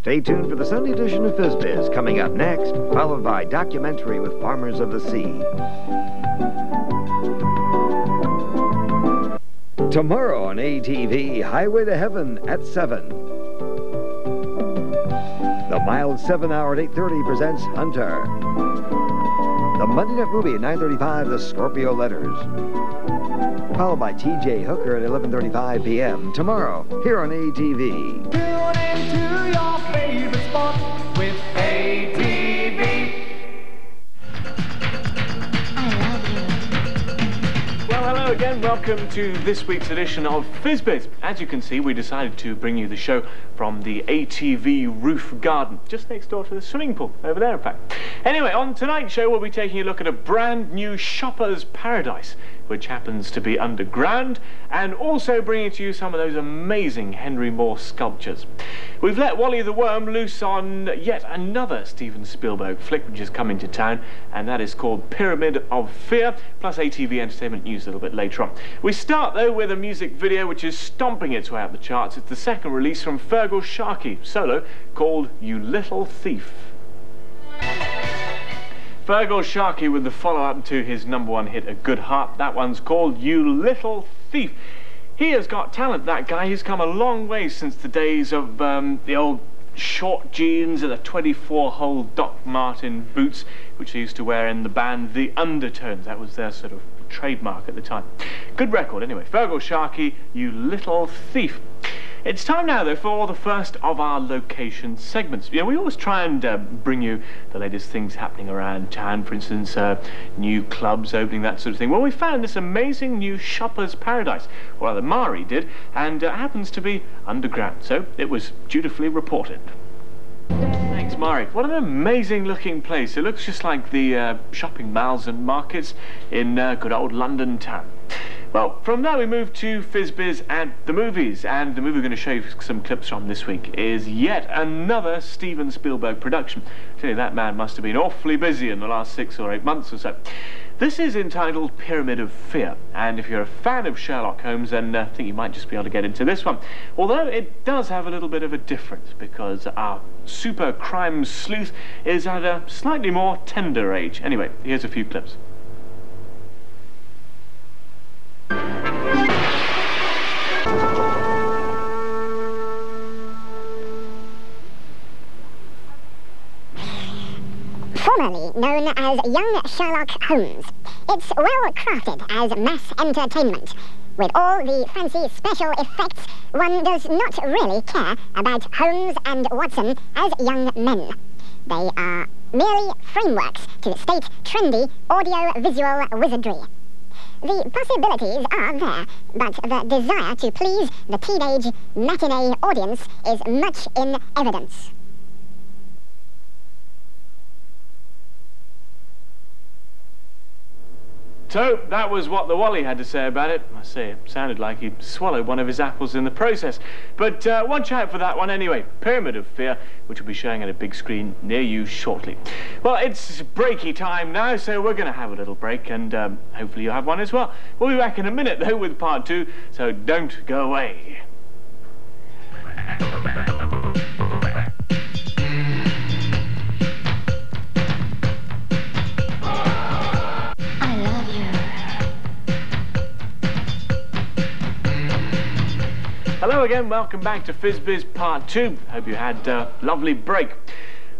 Stay tuned for the Sunday edition of Fizz Bizz coming up next, followed by documentary with Farmers of the Sea. Tomorrow on ATV, Highway to Heaven at 7. The Mild 7 Hour at 8:30 presents Hunter. The Monday Night Movie at 9:35, The Scorpio Letters. Followed by TJ Hooker at 11:35 p.m. tomorrow here on ATV. Tune into your favorite spot with ATV. Hello again, welcome to this week's edition of Fizz Bizz. As you can see, we decided to bring you the show from the ATV roof garden, just next door to the swimming pool, over there in fact. Anyway, on tonight's show we'll be taking a look at a brand new shopper's paradise, which happens to be underground, and also bringing to you some of those amazing Henry Moore sculptures. We've let Wally the Worm loose on yet another Steven Spielberg flick which is coming to town, and that is called Pyramid of Fear, plus ATV entertainment news a little bit later on. We start though with a music video which is stomping its way up the charts. It's the second release from Fergal Sharkey, solo, called You Little Thief. Fergal Sharkey with the follow-up to his #1 hit, A Good Heart. That one's called You Little Thief. He has got talent, that guy. He's come a long way since the days of the old short jeans and the 24-hole Doc Martin boots, which he used to wear in the band The Undertones. That was their sort of trademark at the time. Good record anyway. Fergal Sharkey, You Little Thief. It's time now, though, for the first of our location segments. You know, we always try and bring you the latest things happening around town, for instance, new clubs opening, that sort of thing. Well, we found this amazing new shopper's paradise, or rather Mari did, and it happens to be underground, so it was dutifully reported. Thanks, Mari. What an amazing looking place. It looks just like the shopping malls and markets in good old London town. Well, from there we move to Fizz Bizz and the movies, and the movie we're going to show you some clips from this week is yet another Steven Spielberg production. I tell you, that man must have been awfully busy in the last 6 or 8 months or so. This is entitled Pyramid of Fear, and if you're a fan of Sherlock Holmes, then I think you might just be able to get into this one. Although it does have a little bit of a difference, because our super crime sleuth is at a slightly more tender age. Anyway, here's a few clips. Formerly known as Young Sherlock Holmes, it's well crafted as mass entertainment. With all the fancy special effects, one does not really care about Holmes and Watson as young men. They are merely frameworks to state trendy audio-visual wizardry. The possibilities are there, but the desire to please the teenage matinee audience is much in evidence. So, that was what the Wally had to say about it. I say, it sounded like he swallowed one of his apples in the process. But watch out for that one anyway. Pyramid of Fear, which will be showing at a big screen near you shortly. Well, it's breaky time now, so we're going to have a little break, and hopefully you'll have one as well. We'll be back in a minute, though, with part 2, so don't go away. Hello again, welcome back to Fizz Bizz Part 2. Hope you had a lovely break.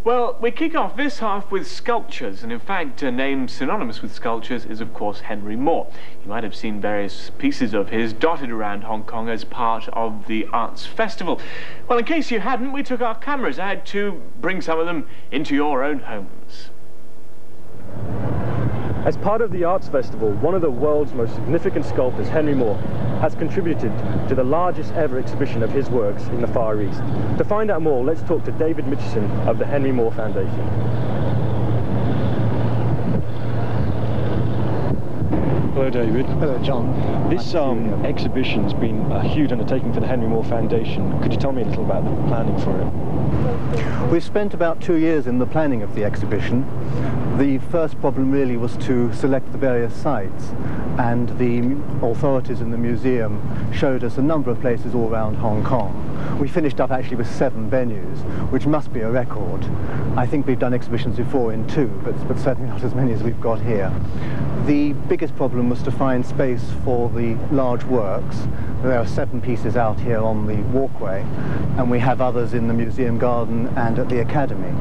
Well, we kick off this half with sculptures, and in fact a name synonymous with sculptures is of course Henry Moore. You might have seen various pieces of his dotted around Hong Kong as part of the Arts Festival. Well, in case you hadn't, we took our cameras out to bring some of them into your own homes. As part of the Arts Festival, one of the world's most significant sculptors, Henry Moore, has contributed to the largest ever exhibition of his works in the Far East. To find out more, let's talk to David Mitchison of the Henry Moore Foundation. Hello, David. Hello, John. This exhibition's been a huge undertaking for the Henry Moore Foundation. Could you tell me a little about the planning for it? We've spent about 2 years in the planning of the exhibition. The first problem really was to select the various sites. and the authorities in the museum showed us a number of places all around Hong Kong. We finished up actually with 7 venues, which must be a record. I think we've done exhibitions before in 2, but certainly not as many as we've got here. The biggest problem was to find space for the large works. There are 7 pieces out here on the walkway, and we have others in the museum garden and at the Academy.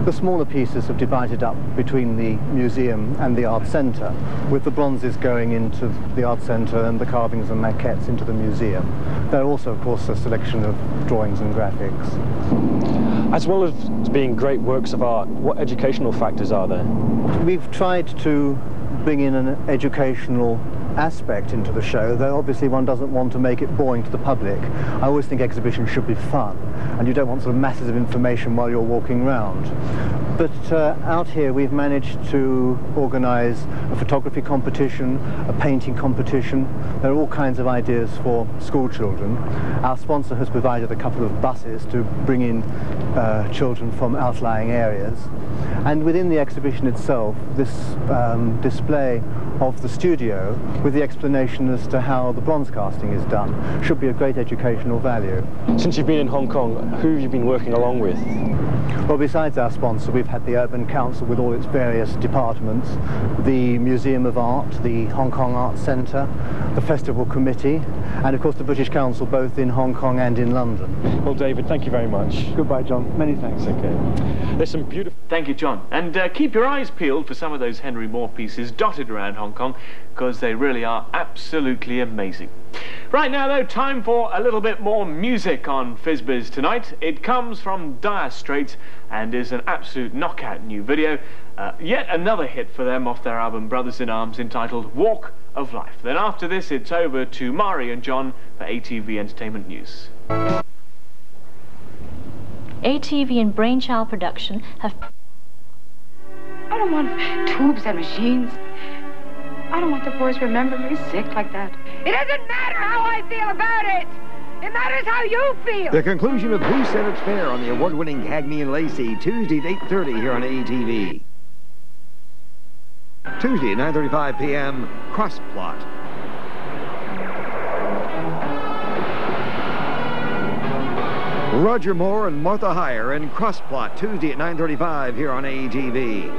The smaller pieces have divided up between the museum and the art centre, with the bronzes going into the art centre and the carvings and maquettes into the museum. There are also, of course, a selection of drawings and graphics. As well as being great works of art, what educational factors are there? We've tried to bring in an educational aspect into the show, though obviously one doesn't want to make it boring to the public. I always think exhibitions should be fun, and you don't want sort of masses of information while you're walking around. But out here we've managed to organise a photography competition, a painting competition. There are all kinds of ideas for school children. Our sponsor has provided a couple of buses to bring in children from outlying areas. And within the exhibition itself, this display of the studio with the explanation as to how the bronze casting is done should be of great educational value. Since you've been in Hong Kong, who have you been working along with? Well, besides our sponsor, we've had the Urban Council with all its various departments, the Museum of Art, the Hong Kong Arts Centre, the Festival Committee, and of course the British Council, both in Hong Kong and in London. Well, David, thank you very much. Goodbye, John. Many thanks. Okay. There's some beautiful... Thank you, John. And keep your eyes peeled for some of those Henry Moore pieces dotted around Hong Kong, because they really are absolutely amazing. Right now, though, time for a little bit more music on Fizz Bizz tonight. It comes from Dire Straits and is an absolute knockout new video. Yet another hit for them off their album Brothers in Arms, entitled Walk of Life. Then after this, it's over to Mari and John for ATV Entertainment News. ATV and Brainchild Production have... I don't want tubes and machines. I don't want the boys remembering me sick like that. It doesn't matter how I feel about it. It matters how you feel. The conclusion of Who Said It's Fair on the award-winning Cagney and Lacey, Tuesday at 8:30 here on ATV. Tuesday at 9:35 p.m., Crossplot. Roger Moore and Martha Heyer in Crossplot, Tuesday at 9:35 here on ATV.